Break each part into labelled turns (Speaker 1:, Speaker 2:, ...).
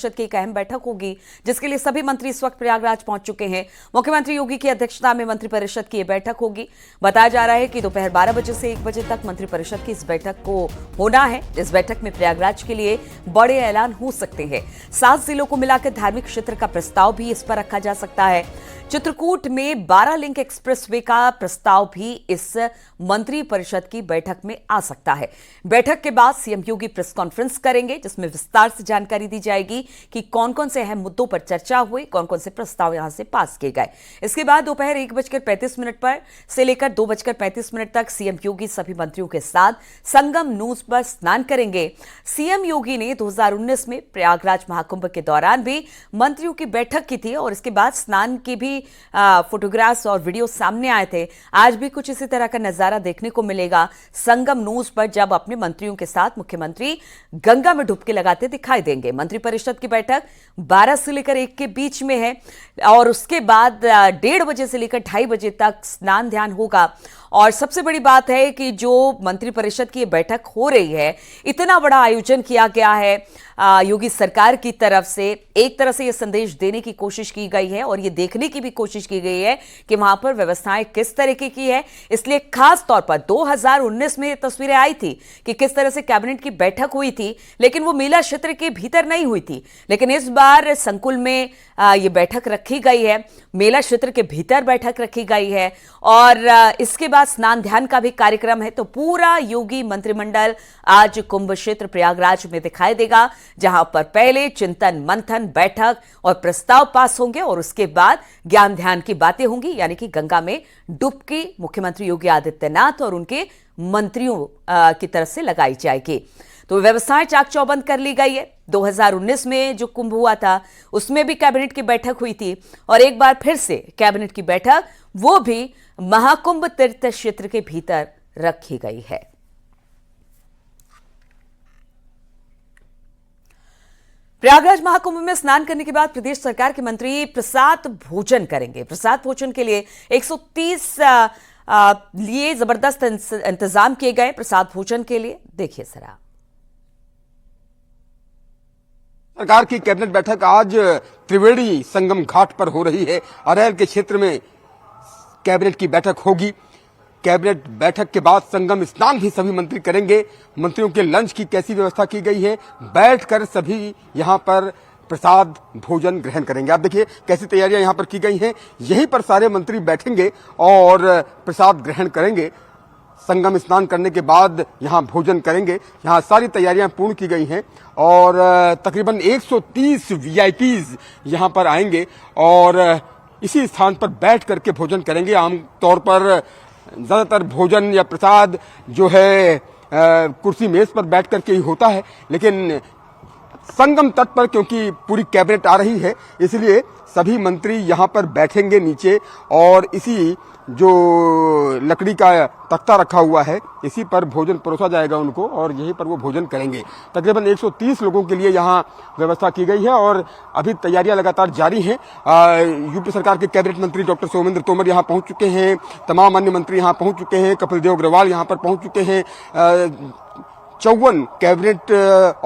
Speaker 1: परिषद की एक अहम बैठक होगी, जिसके लिए सभी मंत्री इस वक्त प्रयागराज पहुंच चुके हैं। मुख्यमंत्री योगी की अध्यक्षता में मंत्रिपरिषद की यह बैठक होगी। बताया जा रहा है कि दोपहर 12 बजे से 1 बजे तक मंत्रिपरिषद की इस बैठक को होना है। इस बैठक में प्रयागराज के लिए बड़े ऐलान हो सकते हैं। 7 जिलों को मिलाकर धार्मिक क्षेत्र का प्रस्ताव भी इस पर रखा जा सकता है। चित्रकूट में 12 लिंक एक्सप्रेसवे का प्रस्ताव भी इस मंत्रिपरिषद की बैठक में आ सकता है। बैठक के बाद सीएम योगी प्रेस कॉन्फ्रेंस करेंगे, जिसमें विस्तार से जानकारी दी जाएगी कि कौन कौन से अहम मुद्दों पर चर्चा हुई, कौन कौन से प्रस्ताव यहां से पास किए गए। इसके बाद दोपहर 1:35 पर से लेकर 2:35 तक सीएम योगी सभी मंत्रियों के साथ संगम नूज पर स्नान करेंगे। सीएम योगी ने 2019 में प्रयागराज महाकुंभ के दौरान भी मंत्रियों की बैठक की थी और इसके बाद स्नान की भी फोटोग्राफ्स और वीडियो सामने आए थे। आज भी कुछ इसी तरह का नजारा देखने को मिलेगा संगम नूज पर, जब अपने मंत्रियों के साथ मुख्यमंत्री गंगा में डुबकी लगाते दिखाई देंगे। मंत्रिपरिषद की बैठक 12 से लेकर 1 के बीच में है और उसके बाद 1:30 बजे से लेकर 2:30 बजे तक स्नान ध्यान होगा। और सबसे बड़ी बात है कि जो मंत्रिपरिषद की बैठक हो रही है, इतना बड़ा आयोजन किया गया है योगी सरकार की तरफ से। एक तरह से यह संदेश देने की कोशिश की गई है और यह देखने की भी कोशिश की गई है कि वहां पर व्यवस्थाएं किस तरीके की है। इसलिए खास तौर पर 2019 में तस्वीरें आई थी कि किस तरह से कैबिनेट की बैठक हुई थी, लेकिन वो मेला क्षेत्र के भीतर नहीं हुई थी। लेकिन इस बार संकुल में यह बैठक रखी गई है, मेला क्षेत्र के भीतर बैठक रखी गई है और इसके बाद स्नान ध्यान का भी कार्यक्रम है। तो पूरा योगी मंत्रिमंडल आज कुंभ क्षेत्र प्रयागराज में दिखाई देगा, जहां पर पहले चिंतन मंथन बैठक और प्रस्ताव पास होंगे और उसके बाद ज्ञान ध्यान की बातें होंगी, यानी कि गंगा में डुबकी मुख्यमंत्री योगी आदित्यनाथ और उनके मंत्रियों की तरफ से लगाई जाएगी। तो व्यवस्थाएं चाक चौबंद कर ली गई है। 2019 में जो कुंभ हुआ था उसमें भी कैबिनेट की बैठक हुई थी और एक बार फिर से कैबिनेट की बैठक, वो भी महाकुंभ तीर्थ क्षेत्र के भीतर रखी गई है। प्रयागराज महाकुंभ में स्नान करने के बाद प्रदेश सरकार के मंत्री प्रसाद भोजन करेंगे। प्रसाद भोजन के लिए 130 लिए जबरदस्त इंतजाम किए गए। प्रसाद भोजन के लिए देखिए जरा।
Speaker 2: सरकार की कैबिनेट बैठक आज त्रिवेणी संगम घाट पर हो रही है। अरैल के क्षेत्र में कैबिनेट की बैठक होगी। कैबिनेट बैठक के बाद संगम स्नान भी सभी मंत्री करेंगे। मंत्रियों के लंच की कैसी व्यवस्था की गई है, बैठकर सभी यहां पर प्रसाद भोजन ग्रहण करेंगे। आप देखिए कैसी तैयारियां यहां पर की गई हैं। यहीं पर सारे मंत्री बैठेंगे और प्रसाद ग्रहण करेंगे। संगम स्नान करने के बाद यहां भोजन करेंगे। यहां सारी तैयारियां पूर्ण की गई हैं और तकरीबन 130 वीआईपीज यहां पर आएंगे और इसी स्थान पर बैठ करके भोजन करेंगे। आमतौर पर ज्यादातर भोजन या प्रसाद जो है कुर्सी मेज पर बैठ करके ही होता है, लेकिन संगम तट पर क्योंकि पूरी कैबिनेट आ रही है, इसलिए सभी मंत्री यहां पर बैठेंगे नीचे और इसी जो लकड़ी का तख्ता रखा हुआ है, इसी पर भोजन परोसा जाएगा उनको और यहीं पर वो भोजन करेंगे। तकरीबन 130 लोगों के लिए यहाँ व्यवस्था की गई है और अभी तैयारियां लगातार जारी हैं। यूपी सरकार के कैबिनेट मंत्री डॉक्टर सोमेंद्र तोमर यहाँ पहुंच चुके हैं। तमाम अन्य मंत्री यहाँ पहुंच चुके हैं। कपिल देव अग्रवाल यहाँ पर पहुंच चुके हैं। 54 कैबिनेट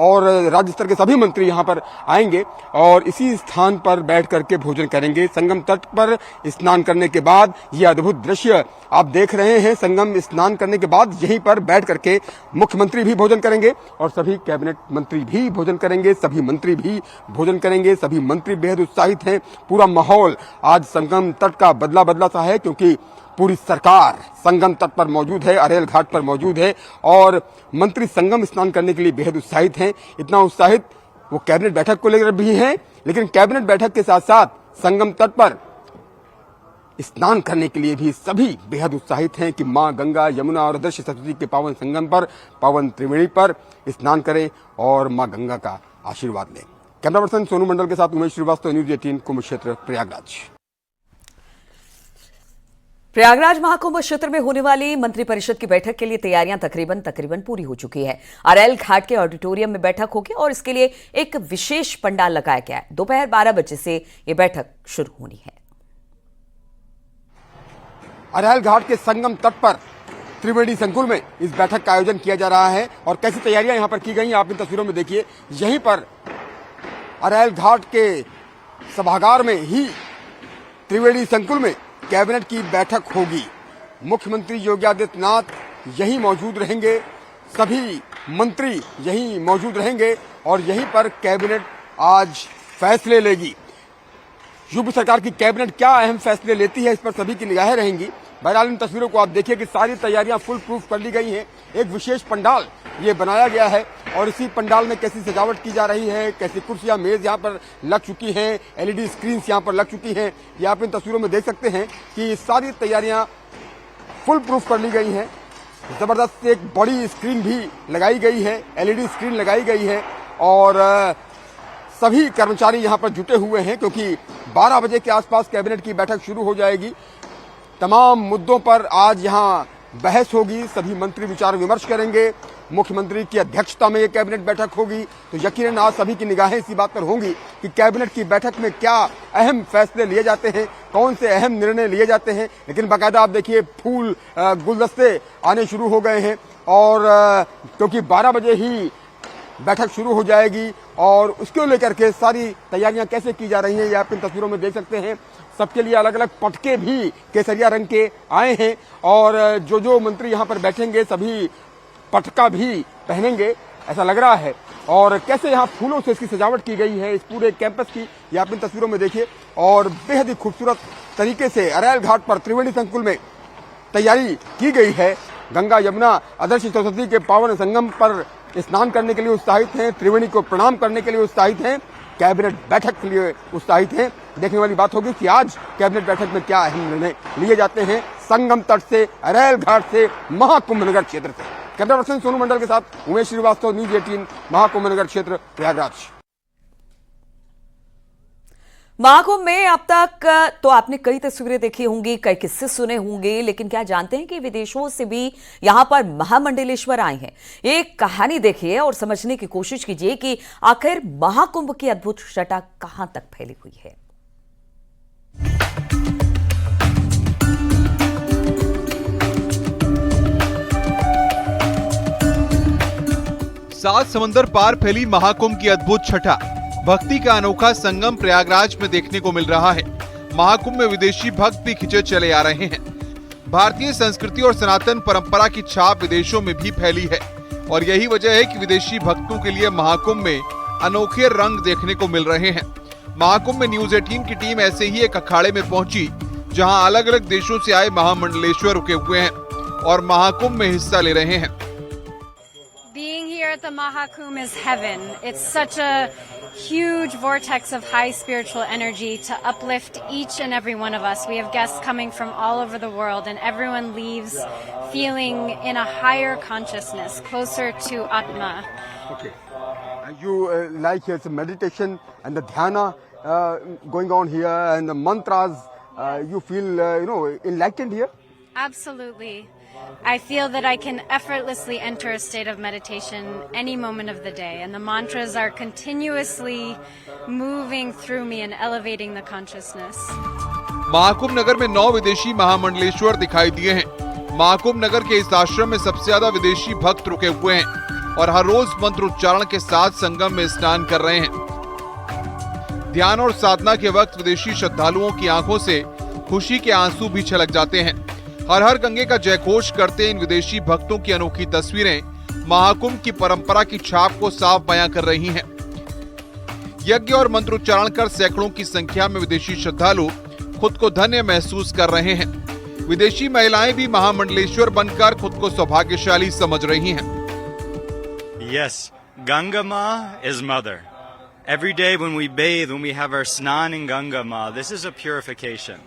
Speaker 2: और राज्य स्तर के सभी मंत्री यहां पर आएंगे और इसी स्थान पर बैठ करके भोजन करेंगे। संगम तट पर स्नान करने के बाद ये अद्भुत दृश्य आप देख रहे हैं। संगम स्नान करने के बाद यहीं पर बैठ करके मुख्यमंत्री भी भोजन करेंगे और सभी कैबिनेट मंत्री भी भोजन करेंगे। सभी मंत्री भी भोजन करेंगे। सभी मंत्री बेहद उत्साहित हैं। पूरा माहौल आज संगम तट का बदला बदला सा है क्योंकि पूरी सरकार संगम तट पर मौजूद है, अरेल घाट पर मौजूद है और मंत्री संगम स्नान करने के लिए बेहद उत्साहित हैं। इतना उत्साहित वो कैबिनेट बैठक को लेकर भी हैं, लेकिन कैबिनेट बैठक के साथ साथ संगम तट पर स्नान करने के लिए भी सभी बेहद उत्साहित हैं कि मां गंगा, यमुना और दृश्य सरस्वती के पावन संगम पर, पावन त्रिवेणी पर स्नान करें और मां गंगा का आशीर्वाद लें। कैमरा पर्सन सोनू मंडल के साथ उमेश श्रीवास्तव, न्यूज 18 कुंभ क्षेत्र प्रयागराज।
Speaker 1: प्रयागराज महाकुंभ क्षेत्र में होने वाली मंत्रिपरिषद की बैठक के लिए तैयारियां तकरीबन पूरी हो चुकी है। अरैल घाट के ऑडिटोरियम में बैठक होगी और इसके लिए एक विशेष पंडाल लगाया गया है। दोपहर 12 बजे से यह बैठक शुरू होनी है।
Speaker 2: अरैल घाट के संगम तट पर त्रिवेणी संकुल में इस बैठक का आयोजन किया जा रहा है और कैसी तैयारियां यहां पर की गई हैं आप इन तस्वीरों में देखिए। यहीं पर अरैल घाट के सभागार में ही त्रिवेणी संकुल में कैबिनेट की बैठक होगी। मुख्यमंत्री योगी आदित्यनाथ यहीं मौजूद रहेंगे, सभी मंत्री यहीं मौजूद रहेंगे और यहीं पर कैबिनेट आज फैसले लेगी। यूपी सरकार की कैबिनेट क्या अहम फैसले लेती है, इस पर सभी की निगाहें रहेंगी। बहरहाल इन तस्वीरों को आप देखिए कि सारी तैयारियां फुल प्रूफ कर ली गई हैं। एक विशेष पंडाल ये बनाया गया है और इसी पंडाल में कैसी सजावट की जा रही है, कैसी कुर्सियां मेज यहाँ पर लग चुकी हैं, एलईडी स्क्रीन यहाँ पर लग चुकी हैं। ये आप इन तस्वीरों में देख सकते हैं कि सारी तैयारियां फुल प्रूफ कर ली गई हैं। जबरदस्त एक बड़ी स्क्रीन भी लगाई गई है, एलईडी स्क्रीन लगाई गई है और सभी कर्मचारी यहां पर जुटे हुए हैं क्योंकि 12 बजे के आसपास कैबिनेट की बैठक शुरू हो जाएगी। तमाम मुद्दों पर आज यहां बहस होगी, सभी मंत्री विचार विमर्श करेंगे। मुख्यमंत्री की अध्यक्षता में यह कैबिनेट बैठक होगी तो यकीनन आज सभी की निगाहें इसी बात पर होंगी कि कैबिनेट की बैठक में क्या अहम फैसले लिए जाते हैं, कौन से अहम निर्णय लिए जाते हैं। लेकिन बाकायदा आप देखिए फूल गुलदस्ते आने शुरू हो गए हैं और क्योंकि 12 बजे ही बैठक शुरू हो जाएगी और उसको लेकर के सारी तैयारियां कैसे की जा रही हैं ये आप इन तस्वीरों में देख सकते हैं। सबके लिए अलग अलग पटके भी केसरिया रंग के आए हैं और जो मंत्री यहां पर बैठेंगे सभी पटका भी पहनेंगे ऐसा लग रहा है। और कैसे यहां फूलों से इसकी सजावट की गई है इस पूरे कैंपस की, ये आप इन तस्वीरों में देखिए। और बेहद ही खूबसूरत तरीके से अरैल घाट पर त्रिवेणी संकुल में तैयारी की गई है। गंगा यमुना अदर्श सरस्वती के पावन संगम पर स्नान करने के लिए उत्साहित हैं, त्रिवेणी को प्रणाम करने के लिए उत्साहित हैं, कैबिनेट बैठक के लिए उत्साहित हैं। देखने वाली बात होगी कि आज कैबिनेट बैठक में क्या अहम निर्णय लिए जाते हैं संगम तट से, अरैल घाट से, महाकुंभ नगर क्षेत्र से। कैमरा पर्सन सोनू मंडल के साथ उमेश श्रीवास्तव, न्यूज 18, महाकुंभ नगर क्षेत्र, प्रयागराज।
Speaker 1: महाकुंभ में अब तक तो आपने कई तस्वीरें देखी होंगी, कई किस्से सुने होंगे, लेकिन क्या जानते हैं कि विदेशों से भी यहां पर महामंडलेश्वर आए हैं। एक कहानी देखिए और समझने की कोशिश कीजिए कि आखिर महाकुंभ की अद्भुत छटा कहां तक फैली हुई है।
Speaker 3: सात समंदर पार फैली महाकुंभ की अद्भुत छटा, भक्ति का अनोखा संगम प्रयागराज में देखने को मिल रहा है। महाकुंभ में विदेशी भक्त भी खिंचे चले आ रहे हैं। भारतीय संस्कृति और सनातन परंपरा की छाप विदेशों में भी फैली है और यही वजह है कि विदेशी भक्तों के लिए महाकुंभ में अनोखे रंग देखने को मिल रहे हैं। महाकुंभ में न्यूज 18 की टीम ऐसे ही एक अखाड़े में पहुंची जहां अलग अलग देशों से आए महामंडलेश्वर रुके हुए हैं और महाकुंभ में हिस्सा ले रहे हैं।
Speaker 4: Being here at the Mahakumbh is heaven. It's such a huge vortex of high spiritual energy to uplift each and every one of us. We have guests coming from all over the world and everyone leaves feeling in a higher consciousness, closer to Atma.
Speaker 2: Okay. You like here some meditation and the dhyana going on here and the mantras, you feel enlightened here?
Speaker 4: Absolutely. I feel that I can effortlessly enter a state of meditation any moment of the day, and the mantras are continuously moving through me and elevating the consciousness.
Speaker 3: Mahakumbh नगर में 9 विदेशी महामंडलेश्वर दिखाई दिए हैं। महाकुंभ नगर के इस आश्रम में सबसे ज्यादा विदेशी भक्त रुके हुए हैं और हर रोज मंत्र उच्चारण के साथ संगम में स्नान कर रहे हैं। ध्यान और साधना के वक्त विदेशी श्रद्धालुओं की आंखों से खुशी के आंसू भी छलक जाते हैं। हर हर गंगे का जयघोष करते इन विदेशी भक्तों की अनोखी तस्वीरें महाकुंभ की परंपरा की छाप को साफ बयां कर रही हैं। यज्ञ और मंत्रोच्चारण कर सैकड़ों की संख्या में विदेशी श्रद्धालु खुद को धन्य महसूस कर रहे हैं। विदेशी महिलाएं भी महामंडलेश्वर बनकर खुद को सौभाग्यशाली समझ रही हैं।
Speaker 5: Yes, Ganga Ma is mother. Every day when we bathe, when we have our snan in Ganga Ma, this is a purification.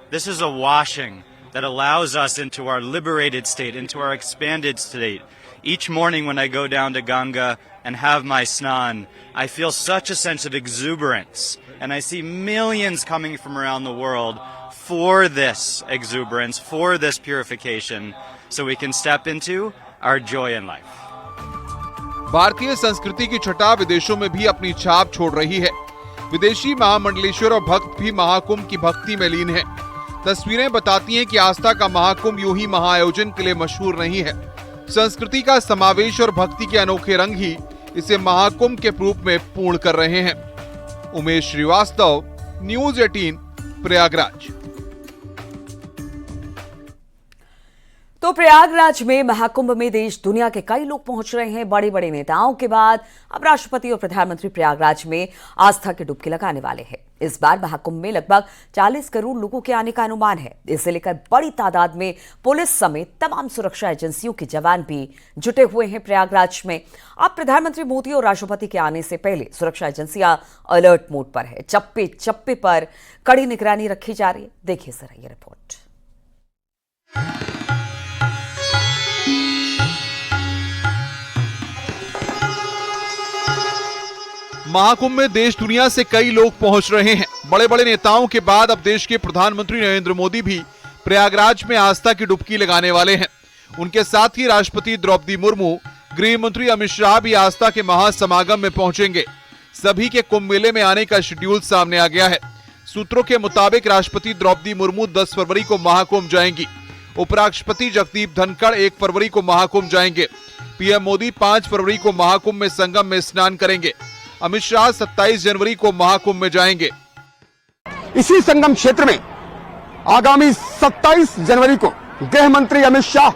Speaker 5: This is a washing that allows us into our liberated state, into our expanded state. Each morning when I go down to Ganga and have my snan, I feel such a sense of exuberance. And I see millions coming from around the world for this exuberance, for this purification, so we can step into our joy in life.
Speaker 3: भारतीय संस्कृति की छटा विदेशों में भी अपनी छाप छोड़ रही है। विदेशी महामंडलेश्वर और भक्त भी महाकुंभ की भक्ति में लीन हैं। तस्वीरें बताती हैं कि आस्था का महाकुंभ यूं ही महाआयोजन के लिए मशहूर नहीं है। संस्कृति का समावेश और भक्ति के अनोखे रंग ही इसे महाकुंभ के रूप में पूर्ण कर रहे हैं। उमेश श्रीवास्तव, न्यूज 18, प्रयागराज।
Speaker 1: तो प्रयागराज में महाकुंभ में देश दुनिया के कई लोग पहुंच रहे हैं। बड़े बड़े नेताओं के बाद अब राष्ट्रपति और प्रधानमंत्री प्रयागराज में आस्था की डुबकी लगाने वाले हैं। इस बार महाकुंभ में लगभग 40 करोड़ लोगों के आने का अनुमान है। इसे लेकर बड़ी तादाद में पुलिस समेत तमाम सुरक्षा एजेंसियों के जवान भी जुटे हुए हैं प्रयागराज में। अब प्रधानमंत्री मोदी और राष्ट्रपति के आने से पहले सुरक्षा एजेंसियां अलर्ट मोड पर है। चप्पे चप्पे पर कड़ी निगरानी रखी जा रही है। देखिए जरा ये रिपोर्ट।
Speaker 3: महाकुंभ में देश दुनिया से कई लोग पहुंच रहे हैं। बड़े बड़े नेताओं के बाद अब देश के प्रधानमंत्री नरेंद्र मोदी भी प्रयागराज में आस्था की डुबकी लगाने वाले हैं। उनके साथ ही राष्ट्रपति द्रौपदी मुर्मू, गृह मंत्री अमित शाह भी आस्था के महासमागम में पहुंचेंगे। सभी के कुंभ मेले में आने का शेड्यूल सामने आ गया है। सूत्रों के मुताबिक राष्ट्रपति द्रौपदी मुर्मू 10 फरवरी को महाकुंभ जाएंगी। उपराष्ट्रपति जगदीप धनखड़ 1 फरवरी को महाकुंभ जाएंगे। पीएम मोदी 5 फरवरी को महाकुंभ में संगम में स्नान करेंगे। अमित शाह 27 जनवरी को महाकुंभ में जाएंगे।
Speaker 2: इसी संगम क्षेत्र में आगामी 27 जनवरी को गृह मंत्री अमित शाह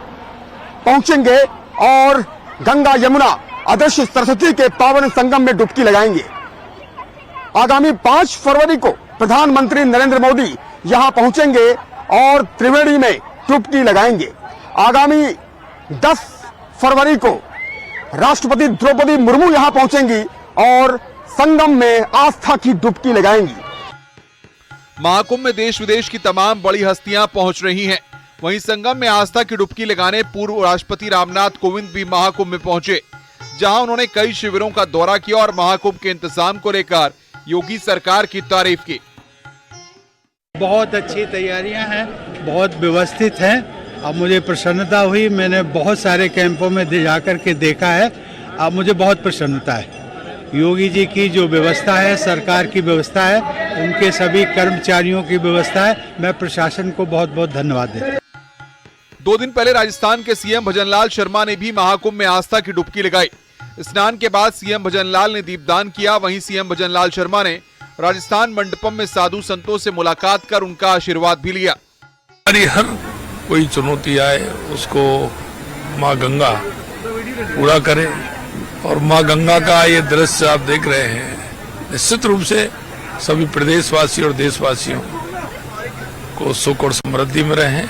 Speaker 2: पहुंचेंगे और गंगा यमुना अदृश्य सरस्वती के पावन संगम में डुबकी लगाएंगे। आगामी 5 फरवरी को प्रधानमंत्री नरेंद्र मोदी यहां पहुंचेंगे और त्रिवेणी में डुबकी लगाएंगे। आगामी 10 फरवरी को राष्ट्रपति द्रौपदी मुर्मू यहां पहुंचेंगी और संगम में आस्था की डुबकी लगाएंगी।
Speaker 3: महाकुंभ में देश विदेश की तमाम बड़ी हस्तियां पहुंच रही हैं। वहीं संगम में आस्था की डुबकी लगाने पूर्व राष्ट्रपति रामनाथ कोविंद भी महाकुंभ में पहुंचे, जहां उन्होंने कई शिविरों का दौरा किया और महाकुंभ के इंतजाम को लेकर योगी सरकार की तारीफ की।
Speaker 6: बहुत अच्छी तैयारियां हैं, बहुत व्यवस्थित हैं। अब मुझे प्रसन्नता हुई। मैंने बहुत सारे कैंपों में जाकर के देखा है। अब मुझे बहुत प्रसन्नता है। योगी जी की जो व्यवस्था है, सरकार की व्यवस्था है, उनके सभी कर्मचारियों की व्यवस्था है। मैं प्रशासन को बहुत बहुत धन्यवाद देता हूं।
Speaker 3: 2 दिन पहले राजस्थान के सीएम भजनलाल शर्मा ने भी महाकुंभ में आस्था की डुबकी लगाई। स्नान के बाद सीएम भजनलाल ने दीपदान किया। वहीं सीएम भजनलाल शर्मा ने राजस्थान मंडपम में साधु संतों से मुलाकात कर उनका आशीर्वाद भी लिया।
Speaker 7: हर कोई चुनौती आए उसको माँ गंगा पूरा करे और माँ गंगा का ये दृश्य आप देख रहे हैं, निश्चित रूप से सभी प्रदेशवासी और देशवासियों को सुख और समृद्धि में रहे।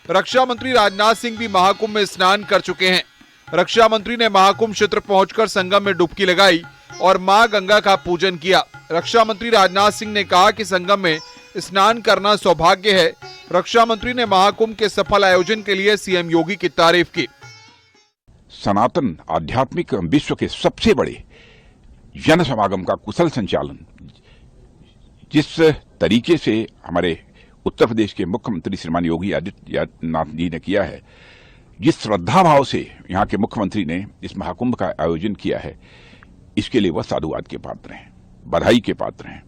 Speaker 3: रक्षा मंत्री राजनाथ सिंह भी महाकुंभ में स्नान कर चुके हैं। रक्षा मंत्री ने महाकुंभ क्षेत्र पहुंचकर संगम में डुबकी लगाई और मां गंगा का पूजन किया। रक्षा मंत्री राजनाथ सिंह ने कहा कि संगम में स्नान करना सौभाग्य है। रक्षा मंत्री ने महाकुंभ के सफल आयोजन के लिए सीएम योगी की तारीफ की।
Speaker 8: सनातन आध्यात्मिक विश्व के सबसे बड़े जन समागम का कुशल संचालन जिस तरीके से हमारे उत्तर प्रदेश के मुख्यमंत्री श्रीमान योगी आदित्यनाथ जी ने किया है, जिस श्रद्धा भाव से यहाँ के मुख्यमंत्री ने इस महाकुंभ का आयोजन किया है, इसके लिए वह साधुवाद के पात्र हैं, बधाई के पात्र हैं।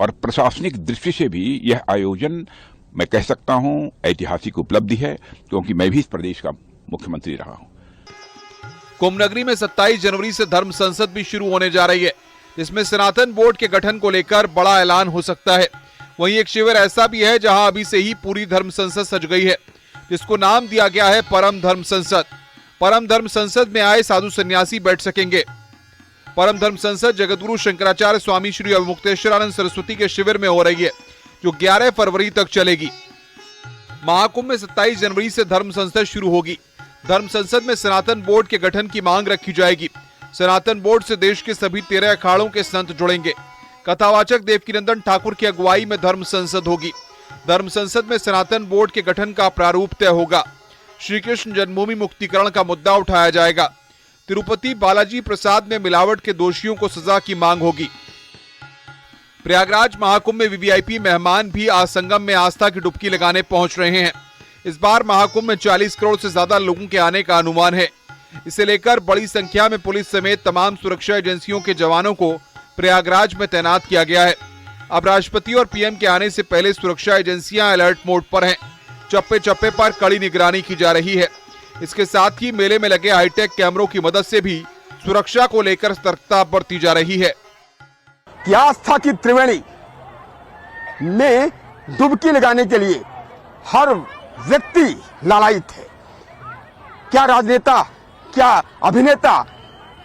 Speaker 8: और प्रशासनिक दृष्टि से भी यह आयोजन मैं कह सकता हूं ऐतिहासिक उपलब्धि है, क्योंकि मैं भी इस प्रदेश का मुख्यमंत्री रहा हूं।
Speaker 3: कुंभ नगरी में 27 जनवरी से धर्म संसद भी शुरू होने जा रही है, जिसमें सनातन बोर्ड के गठन को लेकर बड़ा ऐलान हो सकता है। वहीं एक शिविर ऐसा भी है जहां अभी से ही पूरी धर्म संसद सज गई है, जिसको नाम दिया गया है परम धर्म संसद। परम धर्म संसद में आए साधु सन्यासी बैठ सकेंगे। परम धर्म संसद जगतगुरु शंकराचार्य स्वामी श्री अवमुक्तेश्वरानंद सरस्वती के शिविर में हो रही है, जो 11 फरवरी तक चलेगी। महाकुंभ में 27 जनवरी से धर्म संसद शुरू होगी। धर्म संसद में सनातन बोर्ड के गठन की मांग रखी जाएगी। सनातन बोर्ड से देश के सभी 13 अखाड़ों के संत जुड़ेंगे। कथावाचक देवकीनंदन ठाकुर की अगुवाई में धर्म संसद होगी। धर्म संसद में सनातन बोर्ड के गठन का प्रारूप तय होगा। श्री कृष्ण जन्मभूमि मुक्तिकरण का मुद्दा उठाया जाएगा। तिरुपति बालाजी प्रसाद में मिलावट के दोषियों को सजा की मांग होगी। प्रयागराज महाकुंभ में वीवीआईपी मेहमान भी आज संगम में आस्था की डुबकी लगाने पहुंच रहे हैं। इस बार महाकुंभ में 40 करोड़ से ज्यादा लोगों के आने का अनुमान है। इसे लेकर बड़ी संख्या में पुलिस समेत तमाम सुरक्षा एजेंसियों के जवानों को प्रयागराज में तैनात किया गया है। अब राष्ट्रपति और पीएम के आने से पहले सुरक्षा एजेंसियां अलर्ट मोड पर हैं। चप्पे चप्पे पर कड़ी निगरानी की जा रही है। इसके साथ ही मेले में लगे हाईटेक कैमरों की मदद से भी सुरक्षा को लेकर सतर्कता बरती जा रही है।
Speaker 2: कि आस्था की त्रिवेणी में डुबकी लगाने के लिए हर व्यक्ति लालायित है। क्या राजनेता, क्या अभिनेता,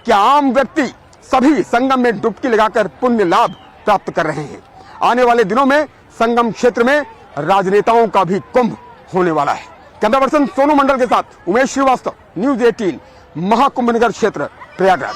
Speaker 2: क्या आम व्यक्ति, सभी संगम में डुबकी लगाकर पुण्य लाभ प्राप्त कर रहे हैं। आने वाले दिनों में संगम क्षेत्र में राजनेताओं का भी कुंभ होने वाला है। कैमरा पर्सन सोनू मंडल के साथ उमेश श्रीवास्तव, न्यूज़ 18, महाकुंभ नगर क्षेत्र, प्रयागराज।